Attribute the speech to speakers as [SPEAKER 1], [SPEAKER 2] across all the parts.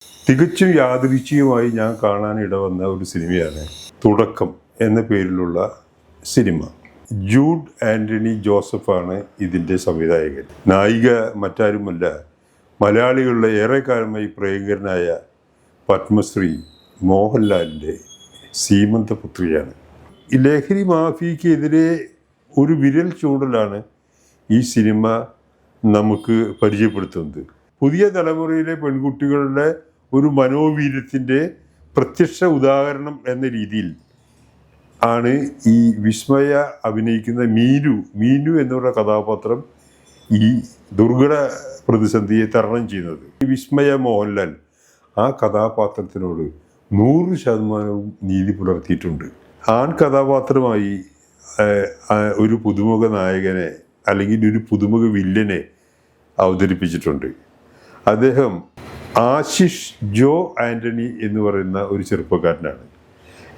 [SPEAKER 1] തികച്ചും യാദൃച്ഛികമായി ഞാൻ കാണാൻ ഇടവന്ന ഒരു സിനിമയാണ് തുടക്കം എന്ന പേരിലുള്ള സിനിമ. ജൂഡ് ആൻ്റണി ജോസഫാണ് ഇതിൻ്റെ സംവിധായകൻ. നായിക മറ്റാരുമല്ല, മലയാളികളുടെ ഏറെക്കാലമായി പ്രിയങ്കരനായ പത്മശ്രീ മോഹൻലാലിൻ്റെ സീമന്തപുത്രിയാണ്. ഈ ലഹരി മാഫിയക്കെതിരെ ഒരു വിരൽ ചൂണ്ടലാണ് ഈ സിനിമ നമുക്ക് പരിചയപ്പെടുത്തുന്നത്. പുതിയ തലമുറയിലെ പെൺകുട്ടികളുടെ ഒരു മനോവീര്യത്തിൻ്റെ പ്രത്യക്ഷ ഉദാഹരണം എന്ന രീതിയിൽ ആണ് ഈ വിസ്മയ അഭിനയിക്കുന്ന മീനു എന്നുള്ള കഥാപാത്രം ഈ ദുർഘട പ്രതിസന്ധിയെ തരണം ചെയ്യുന്നത്. ഈ വിസ്മയ മോഹൻലാൽ ആ കഥാപാത്രത്തിനോട് 100% നീതി പുലർത്തിയിട്ടുണ്ട്. ആൺ കഥാപാത്രമായി ഒരു പുതുമുഖ നായകനെ അല്ലെങ്കിൽ ഒരു പുതുമുഖ വില്ലനെ അവതരിപ്പിച്ചിട്ടുണ്ട്. അദ്ദേഹം ആശിഷ് ജോ ആൻ്റണി എന്ന് പറയുന്ന ഒരു ചെറുപ്പക്കാരനാണ്.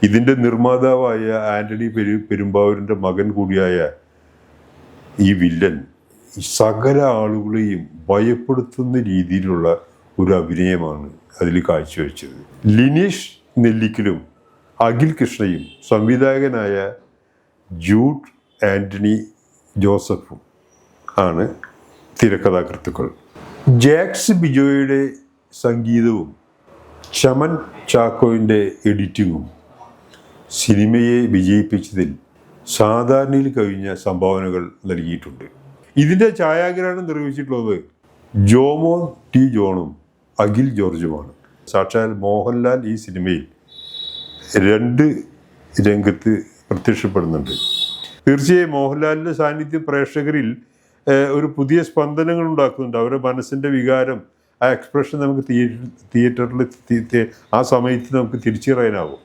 [SPEAKER 1] ഇതിൻ്റെ നിർമ്മാതാവായ ആൻ്റണി പെരുമ്പാവൂരിൻ്റെ മകൻ കൂടിയായ ഈ വില്ലൻ സകല ആളുകളെയും ഭയപ്പെടുത്തുന്ന രീതിയിലുള്ള ഒരു അഭിനയമാണ് അതിൽ കാഴ്ചവെച്ചത്. ലിനീഷ് നെല്ലിക്കലും അഖിൽ കൃഷ്ണയും സംവിധായകനായ ജൂഡ് ആൻ്റണി ജോസഫും ആണ് തിരക്കഥാകൃത്തുക്കൾ. ജാക്സ് ബിജോയുടെ സംഗീതവും ചമൻ ചാക്കോയുടെ എഡിറ്റിങ്ങും സിനിമയെ വിജയിപ്പിച്ചതിൽ സാധാരണയിൽ കഴിഞ്ഞ സംഭാവനകൾ നൽകിയിട്ടുണ്ട്. ഇതിൻ്റെ ഛായാഗ്രഹണം നിർവഹിച്ചിട്ടുള്ളത് ജോമോൻ ടി ജോണും അഖിൽ ജോർജുമാണ്. സാക്ഷാൽ മോഹൻലാൽ ഈ സിനിമയിൽ 2 രംഗത്ത് പ്രത്യക്ഷപ്പെടുന്നുണ്ട്. തീർച്ചയായും മോഹൻലാലിൻ്റെ സാന്നിധ്യം പ്രേക്ഷകരിൽ ഒരു പുതിയ സ്പന്ദനങ്ങൾ ഉണ്ടാക്കുന്നുണ്ട്. അവരുടെ മനസ്സിൻ്റെ വികാരം, ആ എക്സ്പ്രഷൻ നമുക്ക് തിയേറ്ററിൽ ആ സമയത്ത് നമുക്ക് തിരിച്ചറിയാനാവും.